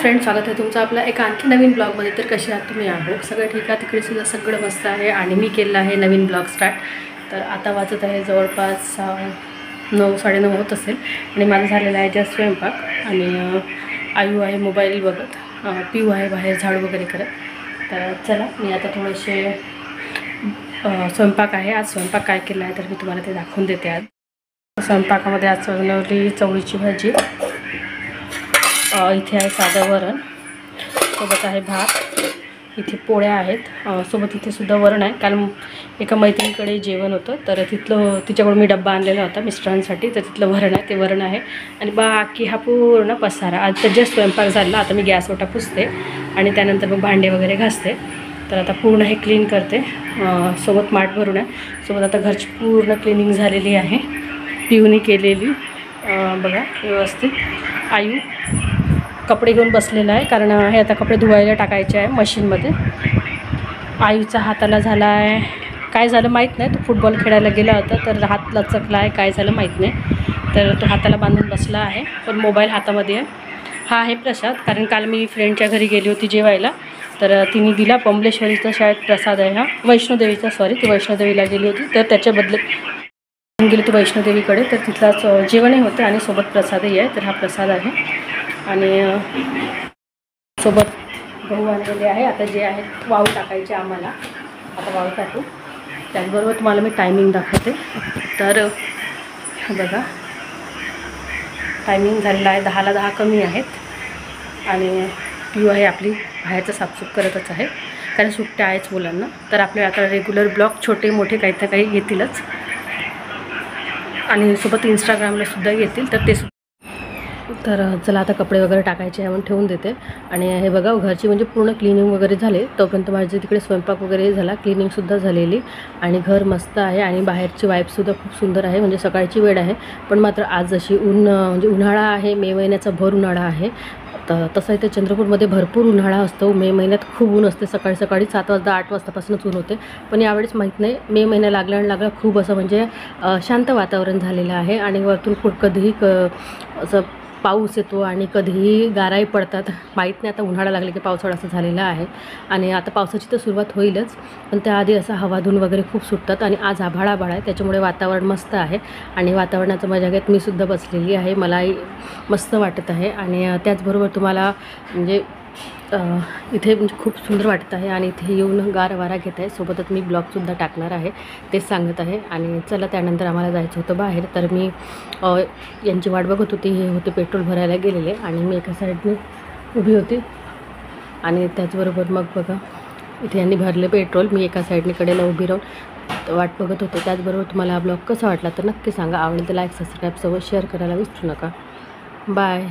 Friend, स्वागत आहे तुमचं आपल्या एका आणखी नवीन ब्लॉगमध्ये। तर कसे आहात तुम्ही? आहोत सगळं ठीक आहे, तिकडे सुद्धा सगळं मस्त आहे। आणि मी केलं आहे नवीन ब्लॉग स्टार्ट। तर आता वाजत आहे जवळपास 9 साडेनऊ होत असेल आणि माझं झालेलं आहे जस्ट स्वयंपाक। आणि आयू आहे मोबाईल बघत, पिऊ आहे बाहेर झाडू वगैरे करत। तर चला मी आता थोडेसे स्वयंपाक आहे। आज स्वयंपाक काय केला आहे तर मी तुम्हाला ते दाखवून देते। आज स्वयंपाकामध्ये आज बनवली चवळीची भाजी, इथे आहे साधं वरण, सोबत आहे भात, इथे पोळ्या आहेत, सोबत इथे सुद्धा वरण आहे। काल एका मैत्रिणीकडे जेवण होतं तर तिच्याकडून मी डब्बा आणलेला होता मिस्टरांसाठी, तर तिथलं वरण आहे, ते वरण आहे। आणि बाकी हा पूर्ण पसारा आज जस्ट स्वयंपाक झाला। आता मी गॅस ओटा पुसते आणि त्यानंतर मग भांडे वगैरे घासते। तर आता पूर्ण हे क्लीन करते, सोबत माठ भरून आहे। सोबत आता घरची पूर्ण क्लिनिंग झालेली आहे, पिऊनी केलेली बघा व्यवस्थित। आयू कपडे घेऊन बसलेला आहे, कारण हे आता कपडे धुवायला टाकायचे आहे मशीनमध्ये। आयूचा हाताला झाला आहे, काय झालं माहीत नाही, तो फुटबॉल खेळायला गेला होता तर हात लचकला आहे, काय झालं माहीत नाही। तर तो हाताला बांधून बसला आहे, पण मोबाईल हातामध्ये आहे। हा आहे प्रसाद, कारण काल मी फ्रेंडच्या घरी गेली होती जेवायला, तर तिने दिला बमलेश्वरीचा शाळेत प्रसाद आहे हा, वैष्णोदेवीचा, सॉरी ती वैष्णोदेवीला गेली होती तर त्याच्या बदल्यात गेली ती वैष्णोदेवीकडे, तर तिथलाच जेवणही होतं आणि सोबत प्रसादही आहे। तर हा प्रसाद आहे आणि सोबत गहू आणलेले आहे। आता जे आहे वाळू टाकायचे आम्हाला, आता वाळू टाकू। त्याचबरोबर तुम्हाला मी टायमिंग दाखवते। तर बघा टायमिंग झालेला आहे 10ला 10 कमी आहेत आणि पिऊ आहे आपली बाहेरचं साफसूफ करतच आहे, कारण सुट्ट्या आहेच मुलांना। तर आपले आता रेग्युलर ब्लॉग छोटे मोठे काही तर काही येतीलच आणि सोबत इंस्टाग्रामला सुद्धा येतील, तर ते तर चला आता कपडे वगैरे टाकायचे म्हणून ठेवून देते। आणि हे बघा घरची म्हणजे पूर्ण क्लिनिंग वगैरे झाले, तोपर्यंत माझे तिकडे स्वयंपाक वगैरे झाला, क्लिनिंगसुद्धा झालेली आणि घर मस्त आहे आणि बाहेरची वाईबसुद्धा खूप सुंदर आहे। म्हणजे सकाळची वेळ आहे, पण मात्र आज जशी म्हणजे उन्हाळा आहे, मे महिन्याचा भर उन्हाळा आहे। तर तसं इथे चंद्रपूरमध्ये भरपूर उन्हाळा असतो, मे महिन्यात खूप ऊन असते, सकाळी 7 वाजता 8 वाजतापासूनच ऊन होते। पण यावेळेस माहीत नाही, मे महिना लागला खूप असं म्हणजे शांत वातावरण झालेलं आहे आणि वरतून खूप कधीही असं पाऊस येतो आणि कधीही गाराही पडतात, माहीत नाही। आता उन्हाळा लागले की पावसाळा असं झालेला आहे आणि आता पावसाची तर सुरुवात होईलच, पण त्याआधी असं हवाधून वगैरे खूप सुटतात। आणि आज आभाळ आहे, त्याच्यामुळे वातावरण मस्त आहे आणि वातावरणाचा मजा घेत मी सुद्धा बसलेली आहे, मलाही मस्त वाटत आहे। आणि त्याचबरोबर तुम्हाला म्हणजे इथे म्हणजे खूप सुंदर वाटत आहे आणि इथे येऊन गार वारा घेत आहे। सोबतच मी ब्लॉगसुद्धा टाकणार आहे, तेच सांगत आहे। आणि चला त्यानंतर आम्हाला जायचं होतं बाहेर, तर मी यांची वाट बघत होती, हे होते पेट्रोल भरायला गेलेले आणि मी एका साईडने उभी होती आणि त्याचबरोबर मग बघा इथे यांनी भरले पेट्रोल, मी एका साईडने कडेला उभी राहून वाट बघत होते। त्याचबरोबर तुम्हाला हा ब्लॉग कसा वाटला तर नक्की सांगा, आवडेल तर लाईक सबस्क्राईब सोबत शेअर करायला विसरू नका। बाय।